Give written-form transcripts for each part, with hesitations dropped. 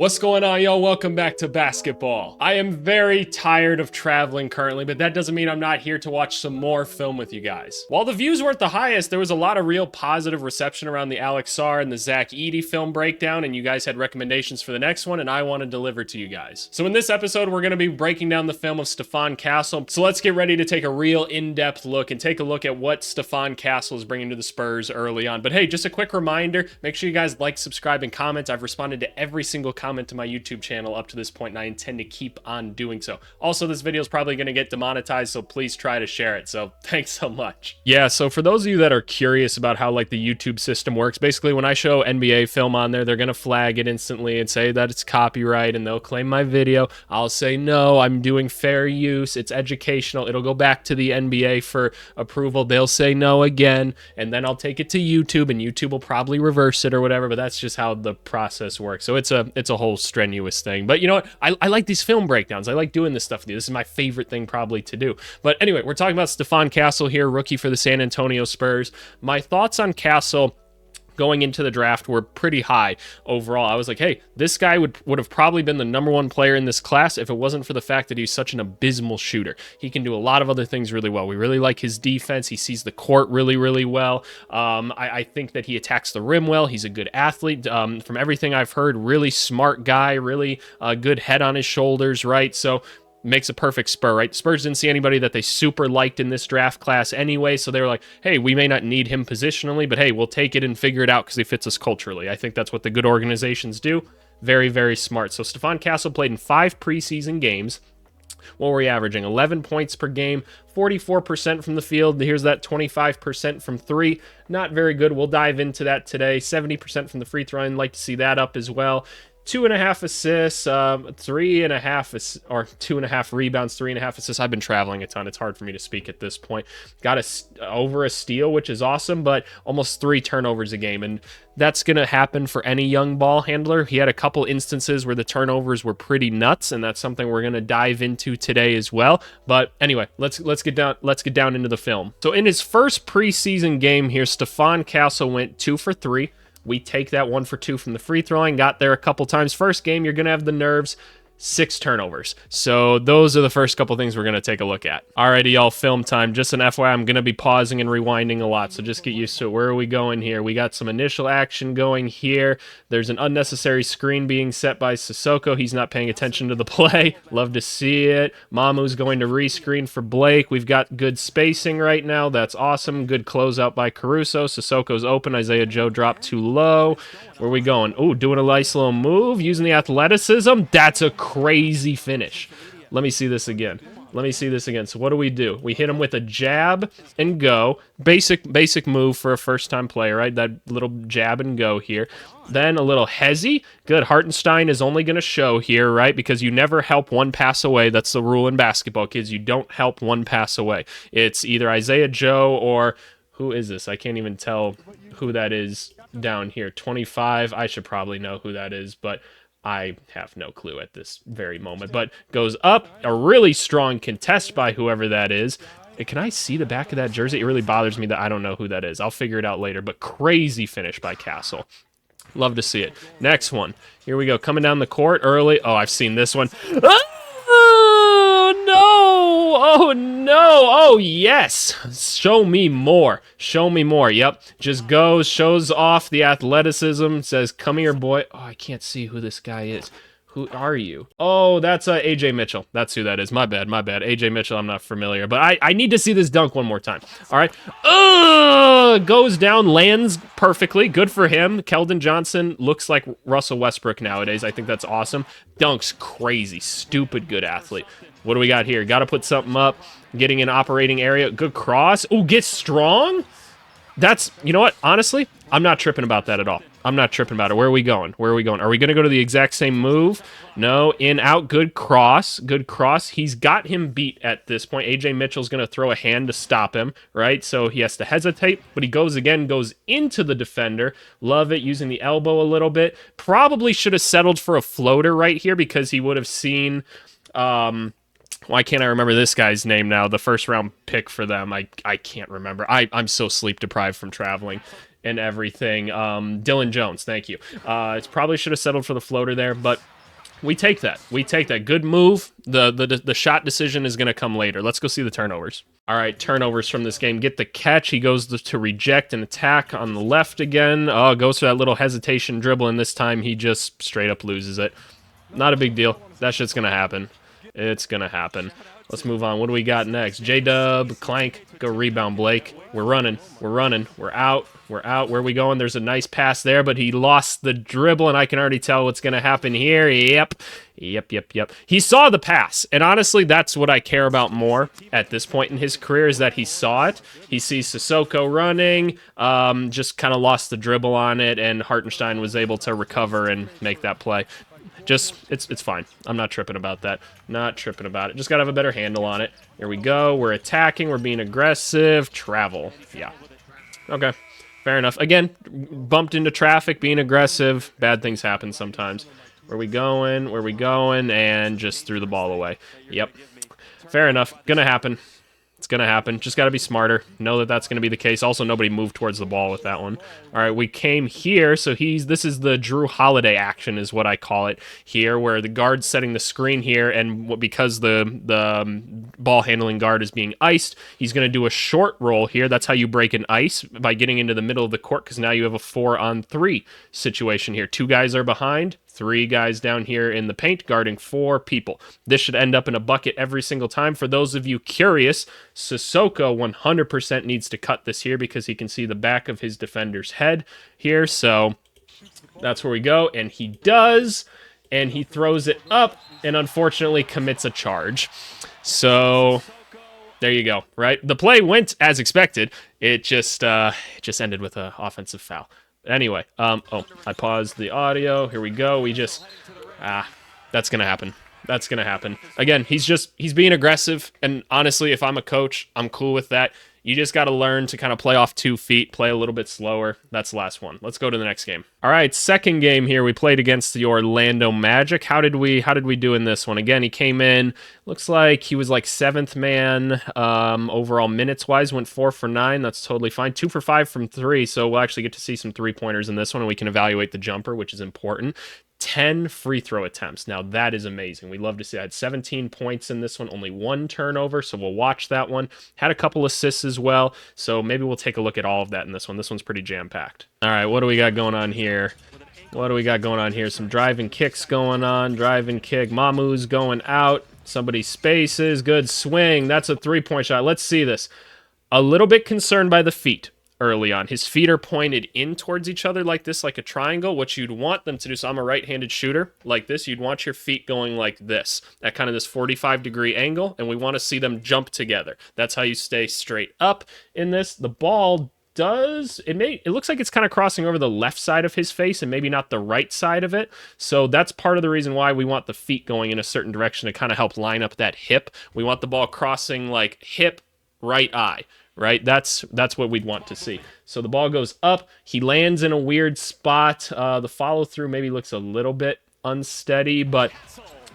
What's going on, y'all? Welcome back to basketball. I am very tired of traveling currently, but that doesn't mean I'm not here to watch some more film with you guys. While the views weren't the highest, there was a lot of real positive reception around the Alex Sarr and the Zach Edey film breakdown, and you guys had recommendations for the next one, and I want to deliver to you guys. So in this episode, we're going to be breaking down the film of Stephon Castle. So let's get ready to take a real in-depth look and take a look at what Stephon Castle is bringing to the Spurs early on. But hey, just a quick reminder, make sure you guys like, subscribe, and comment. I've responded to every single comment to my YouTube channel up to this point, and I intend to keep on doing so. Also, this video is probably going to get demonetized, so please try to share it. So thanks so much. Yeah, so for those of you that are curious about how like the YouTube system works, basically when I show NBA film on there, they're going to flag it instantly and say that it's copyright, and they'll claim my video. I'll say, no, I'm doing fair use. It's educational. It'll go back to the NBA for approval. They'll say no again, and then I'll take it to YouTube, and YouTube will probably reverse it or whatever, but that's just how the process works. So it's a whole strenuous thing. But you know what? I like these film breakdowns. I like doing this stuff with you. This is my favorite thing probably to do. But anyway, we're talking about Stephon Castle here, rookie for the San Antonio Spurs. My thoughts on Castle going into the draft were pretty high overall. I was like, hey, this guy would have probably been the number one player in this class if it wasn't for the fact that he's such an abysmal shooter. He can do a lot of other things really well. We really like his defense. He sees the court really, really well. I think that he attacks the rim well. He's a good athlete. From everything I've heard, really smart guy, really good head on his shoulders, right? So makes a perfect Spur, right? Spurs didn't see anybody that they super liked in this draft class anyway, so they were like, hey, we may not need him positionally, but hey, we'll take it and figure it out because he fits us culturally. I think that's what the good organizations do. Very, very smart. So Stephon Castle played in 5 preseason games. What were we averaging? 11 points per game, 44% from the field. Here's that 25% from 3. Not very good. We'll dive into that today. 70% from the free throw line. Like to see that up as well. 2.5 assists, 3.5 or 2.5 rebounds, 3.5 assists. I've been traveling a ton. It's hard for me to speak at this point. Got over a steal, which is awesome, but almost 3 turnovers a game. And that's going to happen for any young ball handler. He had a couple instances where the turnovers were pretty nuts, and that's something we're going to dive into today as well. But anyway, let's get down into the film. So in his first preseason game here, Stephon Castle went 2 for 3. We take that 1 for 2 from the free throwing, got there a couple times. First game, you're going to have the nerves. 6 turnovers. So those are the first couple things we're going to take a look at. Alrighty, y'all, film time. Just an FYI, I'm going to be pausing and rewinding a lot, so just get used to it. Where are we going here? We got some initial action going here. There's an unnecessary screen being set by Sissoko. He's not paying attention to the play. Love to see it. Mamu's going to rescreen for Blake. We've got good spacing right now. That's awesome. Good closeout by Caruso. Sissoko's open. Isaiah Joe dropped too low. Where are we going? Oh, doing a nice little move, using the athleticism. That's a crazy finish. Let me see this again. So what do? We hit him with a jab and go. Basic move for a first-time player, right? That little jab and go here. Then a little hezzy. Good. Hartenstein is only going to show here, right? Because you never help one pass away. That's the rule in basketball, kids. You don't help one pass away. It's either Isaiah Joe or... who is this? I can't even tell who that is down here. 25. I should probably know who that is, but I have no clue at this very moment. But goes up. A really strong contest by whoever that is. Can I see the back of that jersey? It really bothers me that I don't know who that is. I'll figure it out later. But crazy finish by Castle. Love to see it. Next one. Here we go. Coming down the court early. Oh, I've seen this one. Oh, no. Oh, no. Oh, yes. Show me more. Yep. Just goes, shows off the athleticism, says, come here, boy. Oh, I can't see who this guy is. Who are you? Oh, that's AJ Mitchell. That's who that is. My bad. AJ Mitchell, I'm not familiar. But I need to see this dunk one more time. All right. Goes down, lands perfectly. Good for him. Keldon Johnson looks like Russell Westbrook nowadays. I think that's awesome. Dunks crazy. Stupid good athlete. What do we got here? Got to put something up. Getting an operating area. Good cross. Oh, get strong. That's, you know what? Honestly, I'm not tripping about that at all. I'm not tripping about it. Where are we going? Are we going to go to the exact same move? No. In, out. Good cross. He's got him beat at this point. AJ Mitchell's going to throw a hand to stop him, right? So he has to hesitate, but he goes into the defender. Love it, using the elbow a little bit. Probably should have settled for a floater right here because he would have seen... why can't I remember this guy's name now? The first round pick for them. I can't remember. I'm so sleep deprived from traveling. and everything. Dylan Jones, thank you. It probably should have settled for the floater there, but we take that. We take that. Good move. The shot decision is going to come later. Let's go see the turnovers. All right, turnovers from this game. Get the catch. He goes to reject and attack on the left again. Oh, goes for that little hesitation dribble, and this time he just straight up loses it. Not a big deal. That shit's going to happen. It's going to happen. Let's move on. What do we got next? J-Dub, Clank, go rebound, Blake. We're running. We're running. We're out. We're out. Where are we going? There's a nice pass there, but he lost the dribble, and I can already tell what's going to happen here. Yep. He saw the pass, and honestly, that's what I care about more at this point in his career, is that he saw it. He sees Sissoko running, just kind of lost the dribble on it, and Hartenstein was able to recover and make that play. Just, it's fine. I'm not tripping about that. Not tripping about it. Just got to have a better handle on it. Here we go. We're attacking. We're being aggressive. Travel. Yeah. Okay. Fair enough. Again, bumped into traffic, being aggressive. Bad things happen sometimes. Where we going? Where we going? And just threw the ball away. Yep. Fair enough. Gonna happen. It's going to happen. Just got to be smarter. Know that that's going to be the case. Also, nobody moved towards the ball with that one. All right, we came here. So this is the Drew Holiday action is what I call it here, where the guard's setting the screen here, and because the ball handling guard is being iced, he's going to do a short roll here. That's how you break an ice, by getting into the middle of the court, because now you have a 4-on-3 situation here. 2 guys are behind. 3 guys down here in the paint guarding 4 people. This should end up in a bucket every single time. For those of you curious, Sissoko 100% needs to cut this here because he can see the back of his defender's head here. So that's where we go, and he does, and he throws it up and unfortunately commits a charge. So there you go, right? The play went as expected. It just ended with an offensive foul. Anyway, oh, I paused the audio. Here we go. That's going to happen. That's going to happen. Again, he's being aggressive, and honestly, if I'm a coach, I'm cool with that. You just got to learn to kind of play off 2 feet, play a little bit slower. That's the last one. Let's go to the next game. All right, second game here. We played against the Orlando Magic. How did we do in this one? Again, he came in. Looks like he was like 7th man overall minutes-wise. Went 4 for 9. That's totally fine. 2 for 5 from 3. So we'll actually get to see some 3-pointers in this one, and we can evaluate the jumper, which is important. 10 free throw attempts. Now, that is amazing. We love to see. I had 17 points in this one, only 1 turnover, so we'll watch that one. Had a couple assists as well, so maybe we'll take a look at all of that in this one. This one's pretty jam-packed. All right, what do we got going on here? Some driving kicks going on. Driving kick. Mamu's going out. Somebody spaces. Good swing. That's a 3-point shot. Let's see this. A little bit concerned by the feet early on. His feet are pointed in towards each other like this, like a triangle, which you'd want them to do. So I'm a right-handed shooter like this. You'd want your feet going like this, at kind of this 45-degree angle, and we want to see them jump together. That's how you stay straight up in this. The ball it looks like it's kind of crossing over the left side of his face and maybe not the right side of it. So that's part of the reason why we want the feet going in a certain direction to kind of help line up that hip. We want the ball crossing like hip, right eye. Right, that's what we'd want to see. So the ball goes up. He lands in a weird spot. The follow-through maybe looks a little bit unsteady, but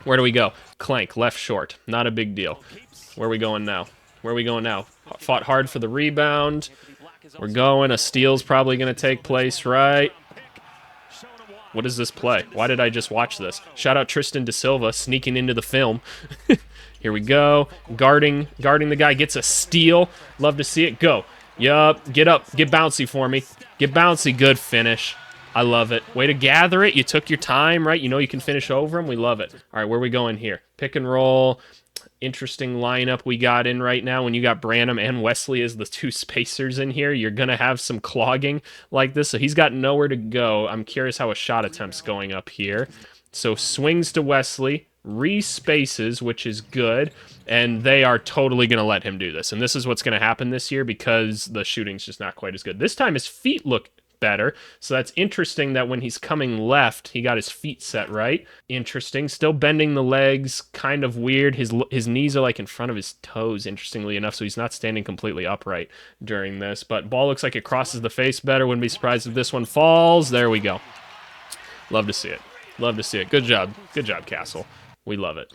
where do we go? Clank, left short. Not a big deal. Where are we going now? Fought hard for the rebound. We're going. A steal's probably going to take place, right? What is this play? Why did I just watch this? Shout out Tristan Da Silva sneaking into the film. Here we go. Guarding the guy. Gets a steal. Love to see it. Go. Yup. Get up. Get bouncy for me. Get bouncy. Good finish. I love it. Way to gather it. You took your time, right? You know you can finish over him. We love it. All right, where are we going here? Pick and roll. Interesting lineup we got in right now. When you got Branham and Wesley as the 2 spacers in here, you're going to have some clogging like this. So he's got nowhere to go. I'm curious how a shot attempt's going up here. So swings to Wesley. Re-spaces, which is good, and they are totally going to let him do this. And this is what's going to happen this year because the shooting's just not quite as good. This time his feet look better, so that's interesting that when he's coming left, he got his feet set right. Interesting. Still bending the legs, kind of weird. His knees are like in front of his toes, interestingly enough, so he's not standing completely upright during this. But ball looks like it crosses the face better. Wouldn't be surprised if this one falls. There we go. Love to see it. Love to see it. Good job. Good job, Castle. We love it.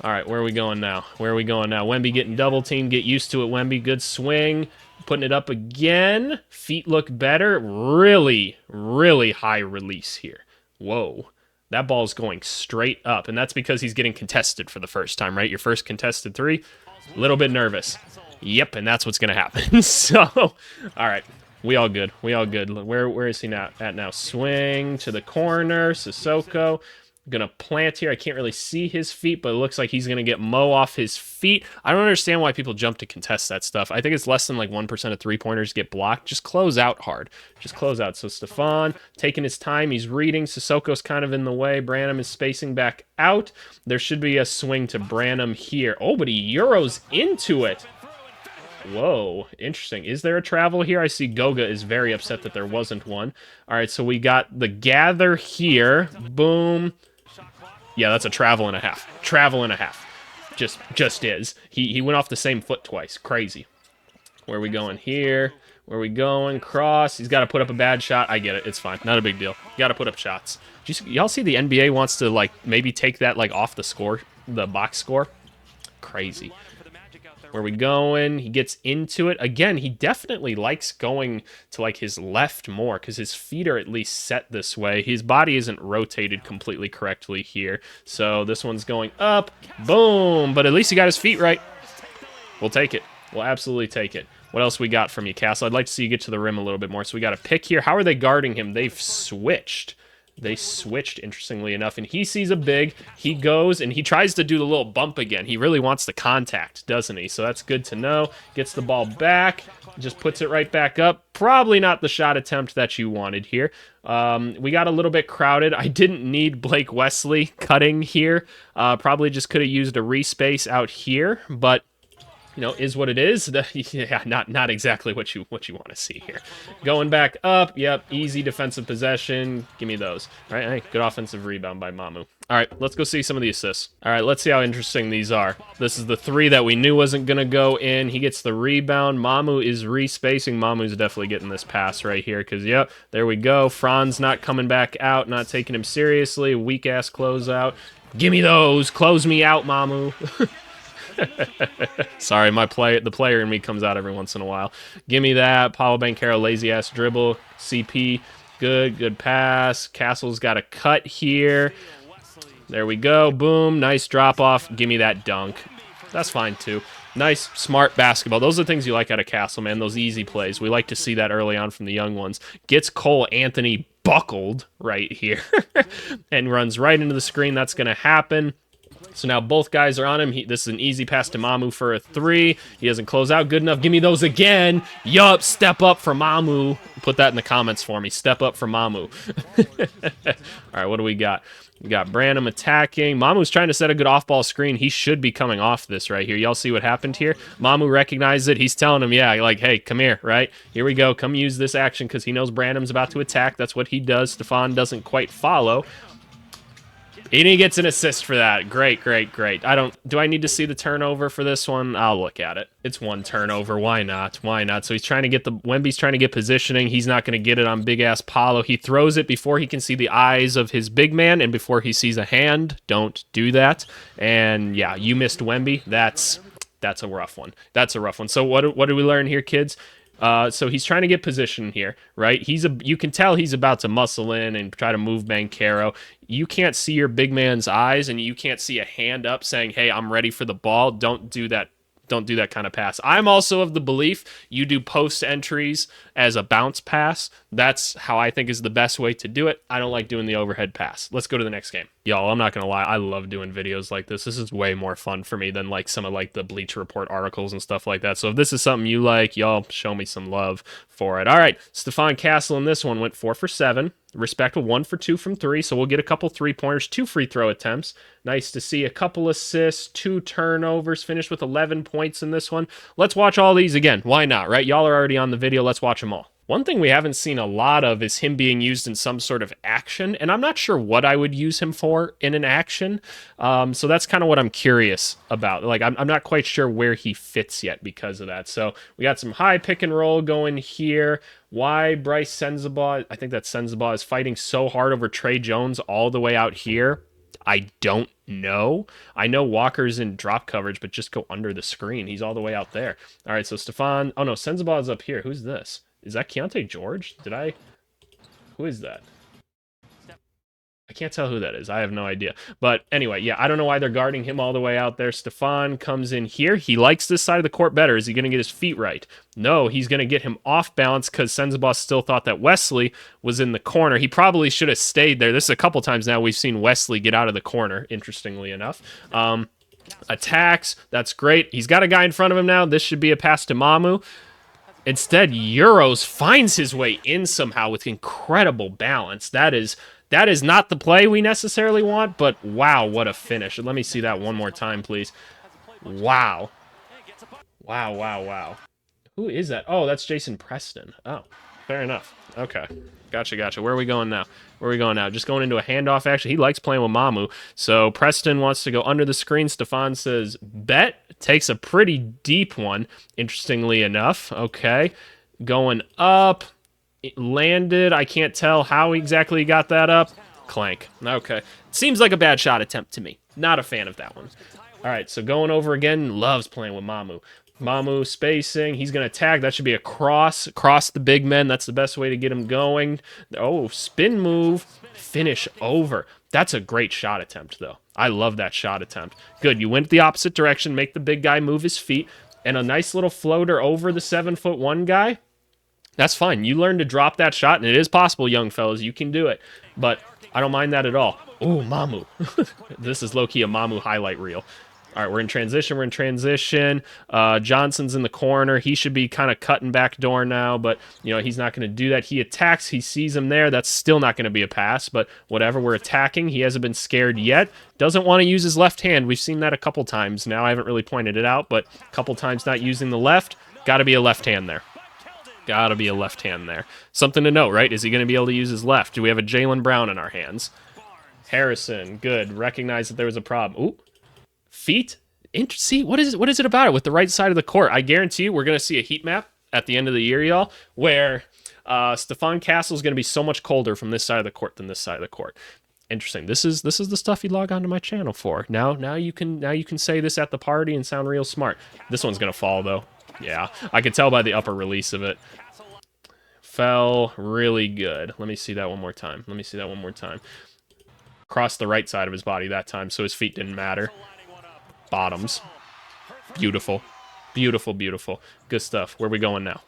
All right, where are we going now? Wemby getting double teamed. Get used to it, Wemby. Good swing. Putting it up again. Feet look better. Really, really high release here. Whoa. That ball's going straight up, and that's because he's getting contested for the first time, right? Your first contested three. A little bit nervous. Yep, and that's what's going to happen. So, all right. We all good. We all good. Where is he now at now? Swing to the corner. Sissoko. Gonna plant here. I can't really see his feet, but it looks like he's gonna get Mo off his feet. I don't understand why people jump to contest that stuff. I think it's less than like 1% of three-pointers get blocked. Just close out hard. Just close out. So Stephon taking his time. He's reading. Sissoko's kind of in the way. Branham is spacing back out. There should be a swing to Branham here. Oh, but he Euros into it. Whoa, interesting. Is there a travel here? I see Goga is very upset that there wasn't one. All right, so we got the gather here. Boom. Yeah, that's a travel and a half. Travel and a half. Just is. He went off the same foot twice. Crazy. Where are we going here? Where are we going? Cross. He's got to put up a bad shot. I get it. It's fine. Not a big deal. You got to put up shots. Y'all see the NBA wants to, like, maybe take that, like, off the score, the box score? Crazy. Where are we going? He gets into it. Again, he definitely likes going to, like, his left more because his feet are at least set this way. His body isn't rotated completely correctly here. So this one's going up. Boom. But at least he got his feet right. We'll take it. We'll absolutely take it. What else we got from you, Castle? I'd like to see you get to the rim a little bit more. So we got a pick here. How are they guarding him? They've switched. They switched, interestingly enough, and he sees a big. He goes, and he tries to do the little bump again. He really wants the contact, doesn't he? So that's good to know. Gets the ball back, just puts it right back up. Probably not the shot attempt that you wanted here. We got a little bit crowded. I didn't need Blake Wesley cutting here. Probably just could have used a respace out here, but you know, is what it is. Yeah, not exactly what you want to see here. Going back up, yep, easy defensive possession. Give me those. All right, good offensive rebound by Mamu. All right, let's go see some of the assists. All right, let's see how interesting these are. This is the three that we knew wasn't going to go in. He gets the rebound. Mamu is respacing. Mamu's definitely getting this pass right here because, yep, there we go. Franz not coming back out, not taking him seriously. Weak-ass closeout. Give me those. Close me out, Mamu. Sorry, the player in me comes out every once in a while. Give me that. Paulo Banchero, lazy-ass dribble. CP, good pass. Castle's got a cut here. There we go. Boom. Nice drop-off. Give me that dunk. That's fine, too. Nice, smart basketball. Those are the things you like out of Castle, man. Those easy plays. We like to see that early on from the young ones. Gets Cole Anthony buckled right here and runs right into the screen. That's going to happen. So now both guys are on him. This is an easy pass to Mamu for a three. He doesn't close out good enough. Give me those again. Yup, step up for Mamu. Put that in the comments for me. Step up for Mamu. All right, what do we got? We got Branham attacking. Mamu's trying to set a good off-ball screen. He should be coming off this right here. Y'all see what happened here? Mamu recognizes it. He's telling him, yeah, like, hey, come here, right? Here we go. Come use this action because he knows Branham's about to attack. That's what he does. Stephon doesn't quite follow. And he gets an assist for that. Great. Do I need to see the turnover for this one? I'll look at it. It's one turnover. Why not? So he's trying to get Wemby's trying to get positioning. He's not going to get it on big-ass Paulo. He throws it before he can see the eyes of his big man and before he sees a hand. Don't do that. And yeah, you missed Wemby. That's a rough one. So what do we learn here, kids? So he's trying to get position here, right? You can tell he's about to muscle in and try to move Banchero. You can't see your big man's eyes, and you can't see a hand up saying, hey, I'm ready for the ball. Don't do that. Don't do that kind of pass. I'm also of the belief you do post entries as a bounce pass. That's how I think is the best way to do it. I don't like doing the overhead pass. Let's go to the next game. Y'all, I'm not going to lie. I love doing videos like this. This is way more fun for me than like some of like the Bleacher Report articles and stuff like that. So if this is something you like, y'all show me some love for it. All right, Stephon Castle in this one went 4 for 7. Respectable 1 for 2 from 3, so we'll get a couple three-pointers, 2 free throw attempts. Nice to see a couple assists, 2 turnovers, finished with 11 points in this one. Let's watch all these again. Why not, right? Y'all are already on the video. Let's watch them all. One thing we haven't seen a lot of is him being used in some sort of action, and I'm not sure what I would use him for in an action. So that's kind of what I'm curious about. Like, I'm not quite sure where he fits yet because of that. So we got some high pick and roll going here. Why Bryce Sensabaugh, I think that Sensabaugh is fighting so hard over Trey Jones all the way out here. I don't know. I know Walker's in drop coverage, but just go under the screen. He's all the way out there. All right, so Stephon. Oh, no, Sensabaugh is up here. Who's this? Is that Keontae George? Who is that? I can't tell who that is. I have no idea. But anyway, yeah, I don't know why they're guarding him all the way out there. Stephon comes in here. He likes this side of the court better. Is he going to get his feet right? No, he's going to get him off balance because Sensabaugh still thought that Wesley was in the corner. He probably should have stayed there. This is a couple times now we've seen Wesley get out of the corner, interestingly enough. Attacks. That's great. He's got a guy in front of him now. This should be a pass to Mamu. Instead, Euros finds his way in somehow with incredible balance. That is not the play we necessarily want, but wow, what a finish. Let me see that one more time, please. Wow. Wow, wow, wow. Who is that? Oh, that's Jason Preston. Oh, fair enough. Okay. Gotcha. Where are we going now? Just going into a handoff, actually. He likes playing with Mamu. So Preston wants to go under the screen. Stephon says, bet. Takes a pretty deep one, interestingly enough. Okay. Going up. It landed. I can't tell how exactly he got that up. Clank. Okay. Seems like a bad shot attempt to me. Not a fan of that one. All right, so going over again. Loves playing with Mamu. Mamu spacing. He's going to tag. That should be a cross. Cross the big men. That's the best way to get him going. Oh, spin move. Finish over. That's a great shot attempt, though. I love that shot attempt. Good. You went the opposite direction. Make the big guy move his feet. And a nice little floater over the 7'1" guy. That's fine. You learn to drop that shot, and it is possible, young fellas. You can do it. But I don't mind that at all. Ooh, Mamu. This is low-key a Mamu highlight reel. All right, we're in transition. Johnson's in the corner. He should be kind of cutting back door now, but he's not going to do that. He attacks. He sees him there. That's still not going to be a pass, but whatever. We're attacking. He hasn't been scared yet. Doesn't want to use his left hand. We've seen that a couple times now. I haven't really pointed it out, but a couple times not using the left. Got to be a left hand there. Gotta be a left hand there. Something to note, right? Is he going to be able to use his left? Do we have a Jaylen Brown in our hands? Harrison, good. Recognize that there was a problem. Ooh, feet? See, what is it about it with the right side of the court? I guarantee you we're going to see a heat map at the end of the year, y'all, where Stephon Castle is going to be so much colder from this side of the court than this side of the court. Interesting. This is the stuff you log onto my channel for. Now you can say this at the party and sound real smart. This one's going to fall, though. Yeah, I could tell by the upper release of it. Fell really good. Let me see that one more time. Crossed the right side of his body that time, so his feet didn't matter. Bottoms. Beautiful. Good stuff. Where are we going now?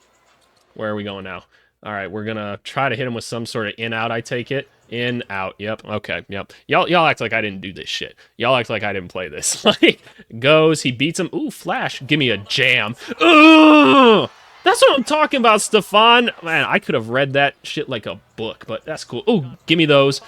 All right, we're going to try to hit him with some sort of in-out, I take it. In, out. Yep. Okay. Yep. Y'all act like I didn't do this shit. Y'all act like I didn't play this. Like, goes. He beats him. Ooh, flash. Give me a jam. Ugh! That's what I'm talking about, Stephon. Man, I could have read that shit like a book, but that's cool. Ooh, give me those.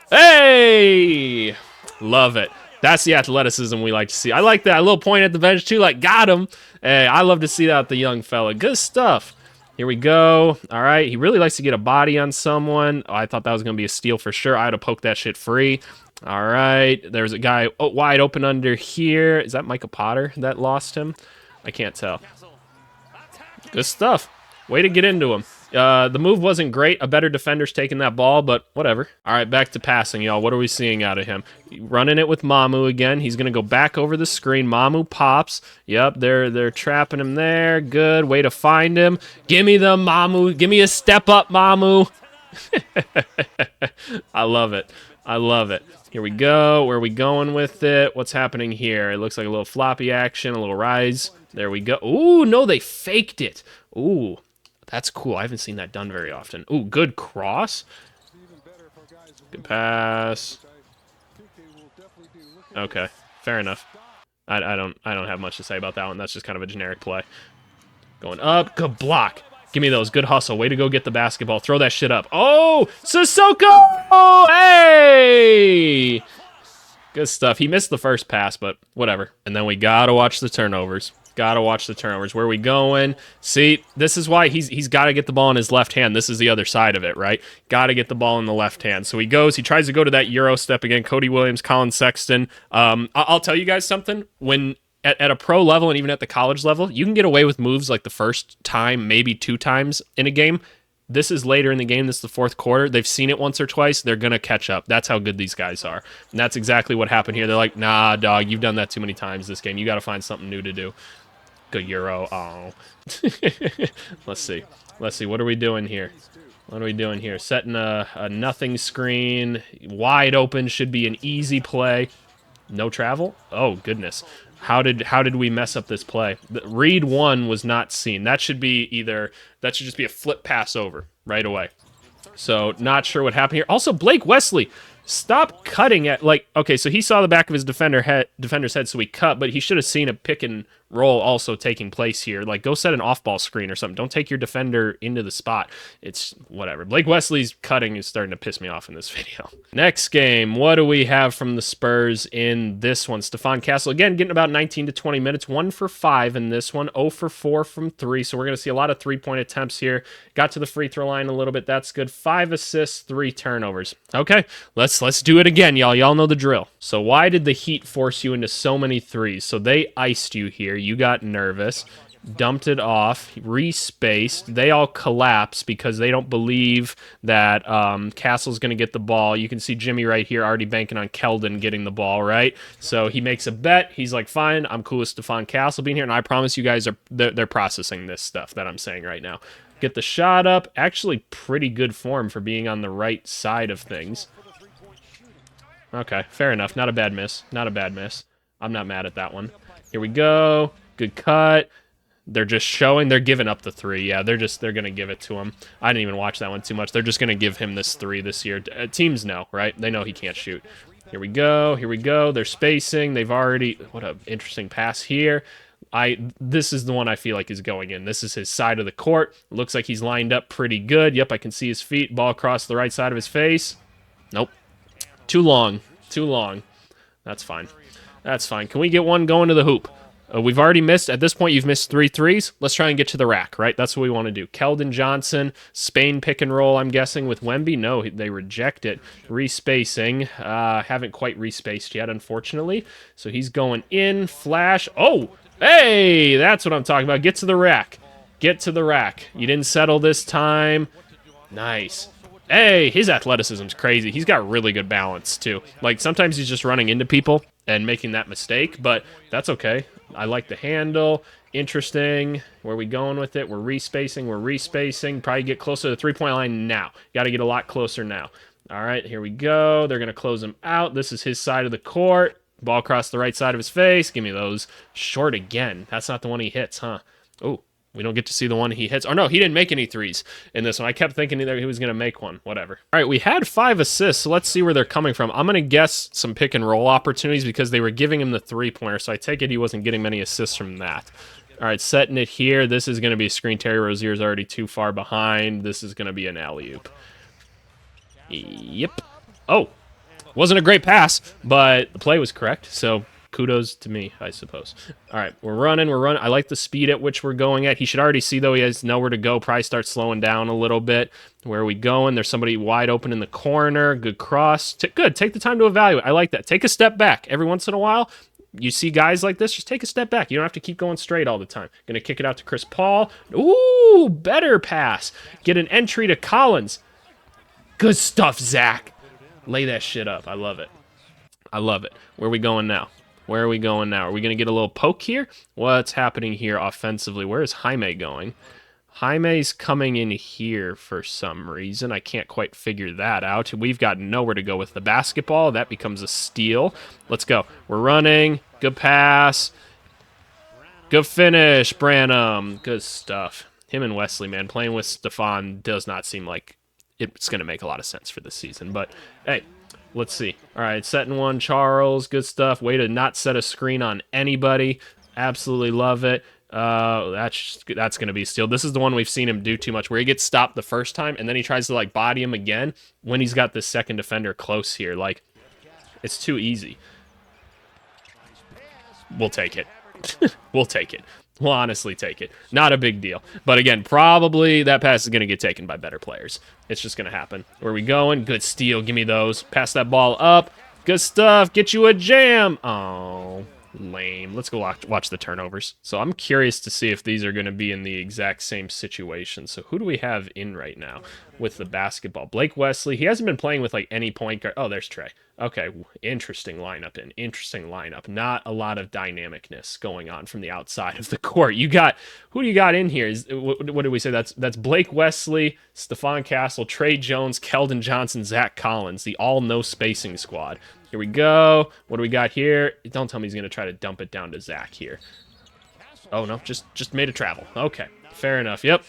Hey! Love it. That's the athleticism we like to see. I like that. A little point at the bench, too. Like, got him. Hey, I love to see that with the young fella. Good stuff. Here we go. All right. He really likes to get a body on someone. Oh, I thought that was going to be a steal for sure. I had to poke that shit free. All right. There's a guy wide open under here. Is that Micah Potter that lost him? I can't tell. Good stuff. Way to get into him. The move wasn't great. A better defender's taking that ball, but whatever. All right, back to passing, y'all. What are we seeing out of him? Running it with Mamu again. He's going to go back over the screen. Mamu pops. Yep, they're trapping him there. Good. Way to find him. Give me the Mamu. Give me a step up, Mamu. I love it. Here we go. Where are we going with it? What's happening here? It looks like a little floppy action, a little rise. There we go. Ooh, no, they faked it. Ooh. That's cool. I haven't seen that done very often. Ooh, good cross. Good pass. Okay, fair enough. I don't have much to say about that one. That's just kind of a generic play. Going up. Good block. Give me those. Good hustle. Way to go get the basketball. Throw that shit up. Oh, Sissoko! Oh, hey! Good stuff. He missed the first pass, but whatever. And then we gotta watch the turnovers. Where are we going? See, this is why he's got to get the ball in his left hand. This is the other side of it, right? Got to get the ball in the left hand. So he tries to go to that Euro step again. Cody Williams, Colin Sexton. I'll tell you guys something. When at a pro level and even at the college level, you can get away with moves like the first time, maybe two times in a game. this is later in the game. This is the fourth quarter. They've seen it once or twice. They're going to catch up. That's how good these guys are. And that's exactly what happened here. They're like, nah, dog, you've done that too many times this game. You got to find something new to do. Good Euro. Oh. Let's see. Let's see. What are we doing here? What are we doing here? Setting a nothing screen. Wide open. Should be an easy play. No travel? Oh, goodness. How did we mess up this play? The read one was not seen. That should be that should just be a flip pass over right away. So not sure what happened here. Also, Blake Wesley, stop cutting at, like, okay, so he saw the back of his defender's head, so he cut, but he should have seen a pick and roll also taking place here. Like, go set an off-ball screen or something. Don't take your defender into the spot. It's whatever. Blake Wesley's cutting is starting to piss me off in this video. Next game, what do we have from the Spurs in this one? Stephon Castle, again, getting about 19 to 20 minutes. 1 for 5 in this one. 0 for 4 from 3, so we're going to see a lot of three-point attempts here. Got to the free throw line a little bit. That's good. 5 assists, 3 turnovers. Okay, let's do it again, y'all. Y'all know the drill. So why did the Heat force you into so many threes? So they iced you here. You got nervous, dumped it off, respaced. They all collapse because they don't believe that Castle's going to get the ball. You can see Jimmy right here already banking on Keldon getting the ball, right? So he makes a bet. He's like, fine, I'm cool with Stephon Castle being here, and I promise you guys they're processing this stuff that I'm saying right now. Get the shot up. Actually, pretty good form for being on the right side of things. Okay, fair enough. Not a bad miss. Not a bad miss. I'm not mad at that one. Here we go. Good cut. They're just showing. They're giving up the 3. Yeah, they're going to give it to him. I didn't even watch that one too much. They're just going to give him this 3 this year. Teams know, right? They know he can't shoot. Here we go. Here we go. They're spacing. They've already... What an interesting pass here. This is the one I feel like is going in. This is his side of the court. Looks like he's lined up pretty good. Yep, I can see his feet. Ball across the right side of his face. Nope. Too long. Too long. That's fine. That's fine. Can we get one going to the hoop? We've already missed. At this point, you've missed 3 threes. Let's try and get to the rack, right? That's what we want to do. Keldon Johnson, Spain pick and roll, I'm guessing, with Wemby. No, they reject it. Respacing. Haven't quite respaced yet, unfortunately. So he's going in. Flash. Oh! Hey! That's what I'm talking about. Get to the rack. Get to the rack. You didn't settle this time. Nice. Hey, his athleticism's crazy. He's got really good balance, too. Like, sometimes he's just running into people and making that mistake, but that's okay. I like the handle. Interesting. Where are we going with it? We're respacing. We're respacing. Probably get closer to the three-point line now. Got to get a lot closer now. All right, here we go. They're going to close him out. This is his side of the court. Ball across the right side of his face. Give me those. Short again. That's not the one he hits, huh? Oh. We don't get to see the one he hits. Oh, no, he didn't make any threes in this one. I kept thinking that he was going to make one. Whatever. All right, we had 5 assists, so let's see where they're coming from. I'm going to guess some pick and roll opportunities because they were giving him the three-pointer, so I take it he wasn't getting many assists from that. All right, setting it here. This is going to be a screen. Terry Rozier's already too far behind. This is going to be an alley-oop. Yep. Oh, wasn't a great pass, but the play was correct, so... Kudos to me, I suppose. All right, we're running. I like the speed at which we're going at. He should already see, though, he has nowhere to go. Probably start slowing down a little bit. Where are we going? There's somebody wide open in the corner. Good cross. Good. Take the time to evaluate. I like that. Take a step back. Every once in a while, you see guys like this, just take a step back. You don't have to keep going straight all the time. Going to kick it out to Chris Paul. Ooh, better pass. Get an entry to Collins. Good stuff, Zach. Lay that shit up. I love it. I love it. Where are we going now? Where are we going now? Are we going to get a little poke here? What's happening here offensively? Where is Jaime going? Jaime's coming in here for some reason. I can't quite figure that out. We've got nowhere to go with the basketball. That becomes a steal. Let's go. We're running. Good pass. Good finish, Branham. Good stuff. Him and Wesley, man, playing with Stephon does not seem like it's going to make a lot of sense for this season. But, hey. Let's see. All right, setting one, Charles. Good stuff. Way to not set a screen on anybody. Absolutely love it. That's going to be a steal. This is the one we've seen him do too much, where he gets stopped the first time, and then he tries to, like, body him again when he's got this second defender close here. Like, it's too easy. We'll take it. We'll take it. We'll honestly take it. Not a big deal. But again, probably that pass is going to get taken by better players. It's just going to happen. Where are we going? Good steal. Give me those. Pass that ball up. Good stuff. Get you a jam. Oh. Lame. Let's go watch the turnovers. So I'm curious to see if these are going to be in the exact same situation. So who do we have in right now with the basketball? Blake Wesley. He hasn't been playing with like any point guard. Oh, there's Trey. Okay, interesting lineup. Interesting lineup. Not a lot of dynamicness going on from the outside of the court. Who do you got in here? What did we say? That's Blake Wesley, Stephon Castle, Trey Jones, Keldon Johnson, Zach Collins, the all no spacing squad. Here we go. What do we got here? Don't tell me he's going to try to dump it down to Zach here. Oh, no. Just made a travel. Okay. Fair enough. Yep.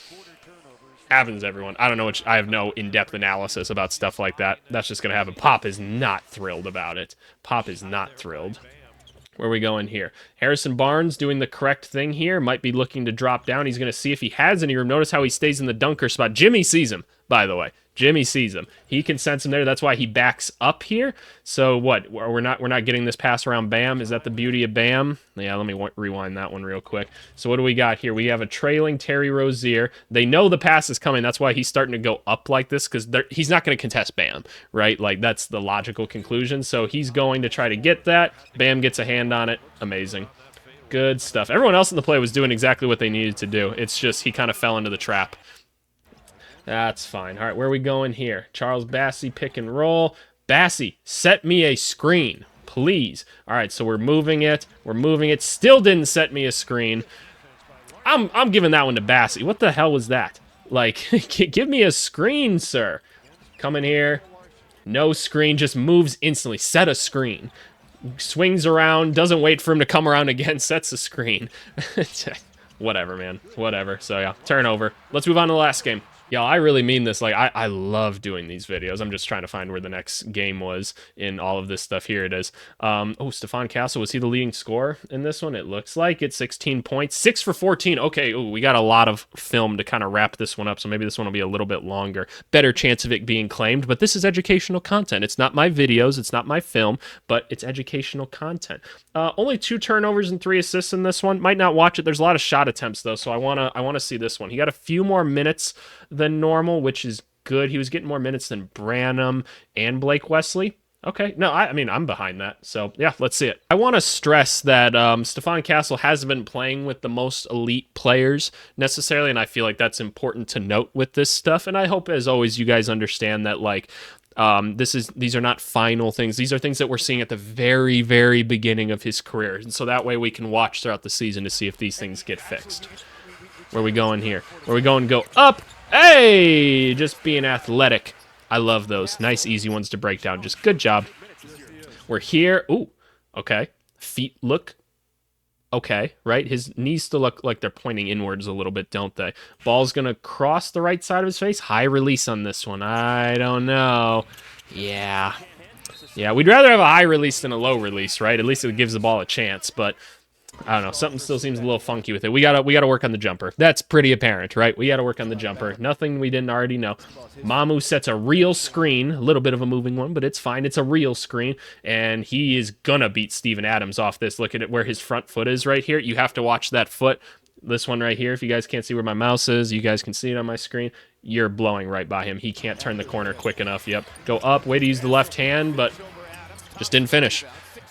Happens, everyone. I don't know. I have no in-depth analysis about stuff like that. That's just going to happen. Pop is not thrilled about it. Pop is not thrilled. Where are we going here? Harrison Barnes doing the correct thing here. Might be looking to drop down. He's going to see if he has any room. Notice how he stays in the dunker spot. Jimmy sees him, by the way. Jimmy sees him. He can sense him there. That's why he backs up here. So what? We're not getting this pass around Bam. Is that the beauty of Bam? Yeah, let me rewind that one real quick. So what do we got here? We have a trailing Terry Rozier. They know the pass is coming. That's why he's starting to go up like this, because he's not going to contest Bam, right? Like, that's the logical conclusion. So he's going to try to get that. Bam gets a hand on it. Amazing. Good stuff. Everyone else in the play was doing exactly what they needed to do. It's just he kind of fell into the trap. That's fine. All right, where are we going here? Charles Bassey, pick and roll. Bassey, set me a screen, please. All right, so we're moving it. We're moving it. Still didn't set me a screen. I'm giving that one to Bassey. What the hell was that? Like, give me a screen, sir. Come in here. No screen, just moves instantly. Set a screen. Swings around, doesn't wait for him to come around again, sets a screen. Whatever, man. Whatever. So, yeah, turnover. Let's move on to the last game. Yo, I really mean this. Like, I love doing these videos. I'm just trying to find where the next game was in all of this stuff. Here it is. Oh, Stephon Castle, was he the leading scorer in this one? It looks like it's 16 points. 6 for 14. Okay, ooh, we got a lot of film to kind of wrap this one up, so maybe this one will be a little bit longer. Better chance of it being claimed, but this is educational content. It's not my videos. It's not my film, but it's educational content. Only 2 turnovers and 3 assists in this one. Might not watch it. There's a lot of shot attempts, though, so I wanna see this one. He got a few more minutes than normal, which is good. He was getting more minutes than Branham and Blake Wesley. Okay, no, I mean, I'm behind that. So, yeah, let's see it. I want to stress that Stephon Castle hasn't been playing with the most elite players necessarily, and I feel like that's important to note with this stuff. And I hope, as always, you guys understand that, like, these are not final things. These are things that we're seeing at the very, very beginning of his career. And so that way we can watch throughout the season to see if these things get fixed. Where are we going here? Where are we going? Go up. Hey, just being athletic. I love those. Nice, easy ones to break down. Just good job. We're here. Ooh, okay. Feet look okay, right? His knees still look like they're pointing inwards a little bit, don't they? Ball's going to cross the right side of his face. High release on this one. I don't know. Yeah. Yeah, we'd rather have a high release than a low release, right? At least it gives the ball a chance, but I don't know. Something still seems a little funky with it. We gotta work on the jumper. That's pretty apparent, right? We gotta work on the jumper. Nothing we didn't already know. Mamu sets a real screen. A little bit of a moving one, but it's fine. It's a real screen, and he is gonna beat Steven Adams off this. Look at it where his front foot is right here. You have to watch that foot. This one right here. If you guys can't see where my mouse is, you guys can see it on my screen. You're blowing right by him. He can't turn the corner quick enough. Yep. Go up. Way to use the left hand, but just didn't finish.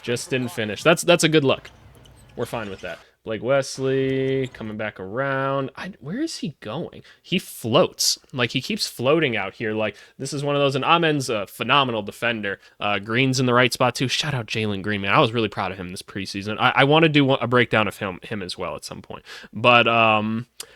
Just didn't finish. That's a good look. We're fine with that. Blake Wesley coming back around. Where is he going? He floats. Like, he keeps floating out here. Like, this is one of those. And Amen's a phenomenal defender. Green's in the right spot, too. Shout out Jalen Green, man. I was really proud of him this preseason. I want to do a breakdown of him as well at some point. But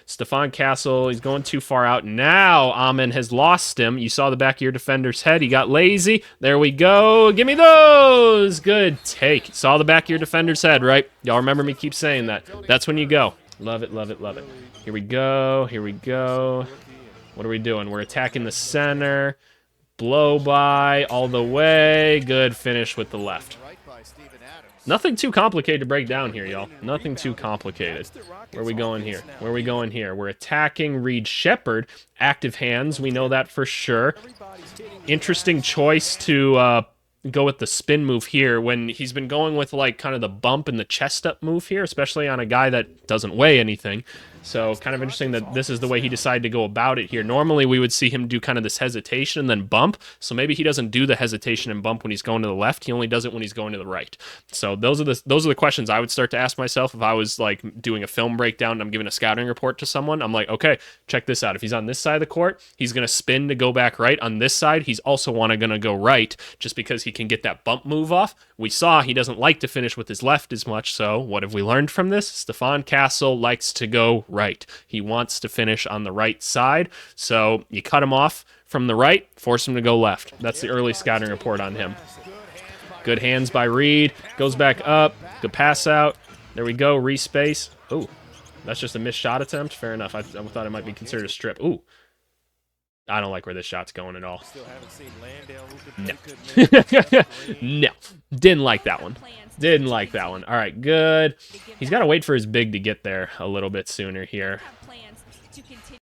Stephon Castle, he's going too far out. Now Amen has lost him. You saw the back of your defender's head. He got lazy. There we go. Give me those. Good take. Saw the back of your defender's head, right? Y'all remember me keep saying that. That's when you go. Love it, love it, love it. Here we go. Here we go. What are we doing? We're attacking the center. Blow by all the way. Good finish with the left. Nothing too complicated to break down here, y'all. Nothing too complicated. Where are we going here? Where are we going here? We're attacking Reed Shepard. Active hands. We know that for sure. Interesting choice to go with the spin move here when he's been going with, like, kind of the bump and the chest up move here, especially on a guy that doesn't weigh anything. So kind of interesting that this is the way he decided to go about it here. Normally we would see him do kind of this hesitation and then bump. So maybe he doesn't do the hesitation and bump when he's going to the left. He only does it when he's going to the right. So those are the questions I would start to ask myself if I was like doing a film breakdown and I'm giving a scouting report to someone. I'm like, okay, check this out. If he's on this side of the court, he's going to spin to go back right. On this side, he's also going to go right just because he can get that bump move off. We saw he doesn't like to finish with his left as much. So what have we learned from this? Stephon Castle likes to go right. He wants to finish on the right side. So you cut him off from the right, force him to go left. That's the early scouting report on him. Good hands by Reed. Goes back up. Good pass out. There we go. Respace. Ooh, that's just a missed shot attempt. Fair enough. I thought it might be considered a strip. Ooh. I don't like where this shot's going at all. No. No. Didn't like that one. Didn't like that one. All right, good. He's got to wait for his big to get there a little bit sooner here.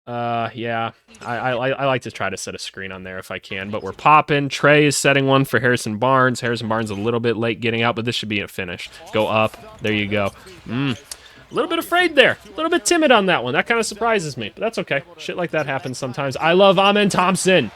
Yeah. I like to try to set a screen on there if I can, but we're popping. Trey is setting one for Harrison Barnes. Harrison Barnes a little bit late getting out, but this should be a finish. Go up. There you go. A little bit afraid there. A little bit timid on that one. That kind of surprises me, but that's okay. Shit like that happens sometimes. I love Amen Thompson.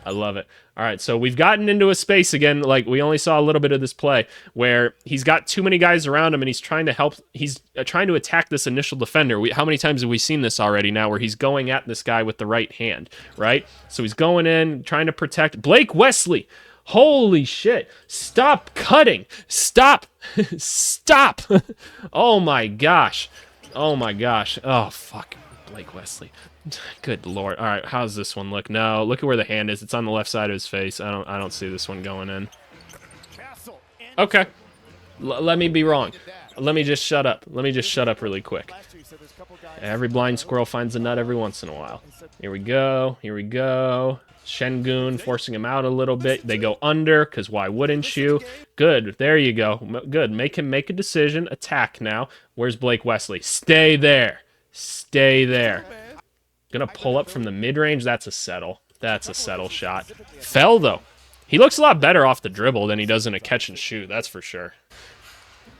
I love it. All right, so we've gotten into a space again. Like, we only saw a little bit of this play where he's got too many guys around him and he's trying to help. He's trying to attack this initial defender. How many times have we seen this already now where he's going at this guy with the right hand, right? So he's going in, trying to protect Blake Wesley. Holy shit. Stop cutting. Stop. Stop. Oh my gosh. Oh my gosh. Oh, fuck. Blake Wesley. Good lord. All right, how's this one look? No, look at where the hand is. It's on the left side of his face. I don't see this one going in. Okay. Let me be wrong. Let me just shut up. Let me just shut up really quick. Every blind squirrel finds a nut every once in a while. Here we go. Here we go. Şengün forcing him out a little bit. They go under, because why wouldn't you? Good. There you go. Good. Make him make a decision. Attack now. Where's Blake Wesley? Stay there. Stay there. Gonna pull up from the mid-range. That's a settle. That's a settle shot. Fell, though. He looks a lot better off the dribble than he does in a catch and shoot. That's for sure.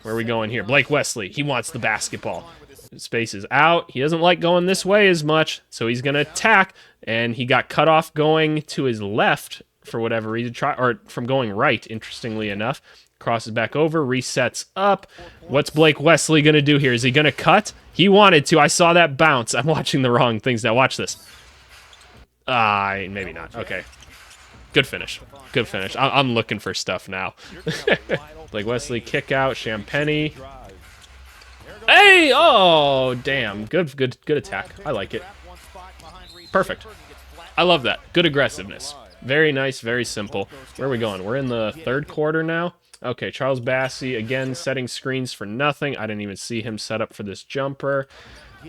Where are we going here? Blake Wesley. He wants the basketball. Space is out. He doesn't like going this way as much, so he's going to attack, and he got cut off going to his left for whatever reason, or from going right, interestingly enough. Crosses back over, resets up. What's Blake Wesley going to do here? Is he going to cut? He wanted to. I saw that bounce. I'm watching the wrong things now. Watch this. Maybe not. Okay. Good finish. Good finish. I'm looking for stuff now. Blake Wesley, kick out, Champagny. Hey! Oh, damn. Good attack. I like it. Perfect. I love that. Good aggressiveness. Very nice, very simple. Where are we going? We're in the third quarter now. Okay, Charles Bassey, again, setting screens for nothing. I didn't even see him set up for this jumper.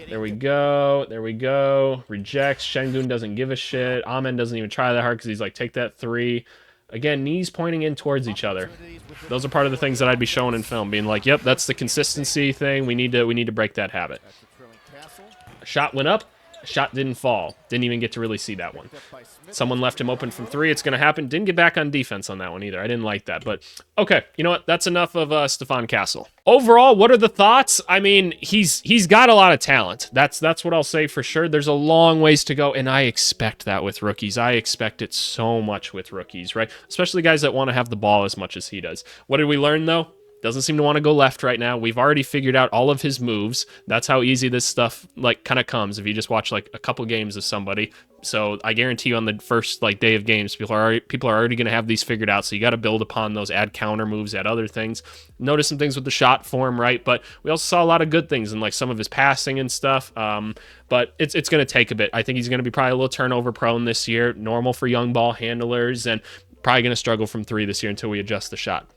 There we go. There we go. Rejects. Şengün doesn't give a shit. Amen doesn't even try that hard because he's like, take that three. Again, knees pointing in towards each other. Those are part of the things that I'd be showing in film, being like, yep, that's the consistency thing. We need to break that habit. A shot went up. A shot didn't fall. Didn't even get to really see that one. Someone left him open from three. It's going to happen. Didn't get back on defense on that one either. I didn't like that. But, okay, you know what? That's enough of Stephon Castle. Overall, what are the thoughts? I mean, he's got a lot of talent. That's what I'll say for sure. There's a long ways to go, and I expect that with rookies. I expect it so much with rookies, right? Especially guys that want to have the ball as much as he does. What did we learn, though? Doesn't seem to want to go left right now. We've already figured out all of his moves. That's how easy this stuff kind of comes if you just watch like a couple games of somebody. So I guarantee you on the first day of games, people are already going to have these figured out. So you got to build upon those, add counter moves, add other things. Notice some things with the shot form, right? But we also saw a lot of good things in like some of his passing and stuff. But it's going to take a bit. I think he's going to be probably a little turnover prone this year. Normal for young ball handlers, and probably going to struggle from three this year until we adjust the shot.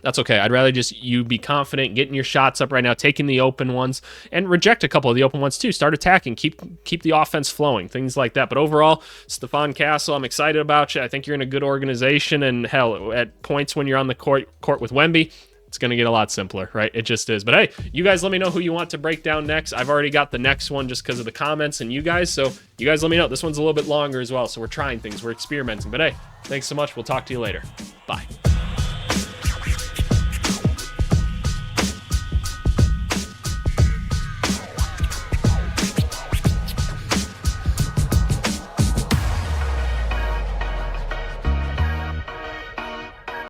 That's okay. I'd rather just you be confident, getting your shots up right now, taking the open ones, and reject a couple of the open ones too. Start attacking, keep the offense flowing, things like that. But overall, Stephon Castle, I'm excited about you. I think you're in a good organization, and hell, at points when you're on the court with Wemby, it's going to get a lot simpler, right? It just is. But hey, you guys let me know who you want to break down next. I've already got the next one just because of the comments and you guys, so you guys let me know. This one's a little bit longer as well, so we're trying things, we're experimenting. But hey, thanks so much. We'll talk to you later. Bye.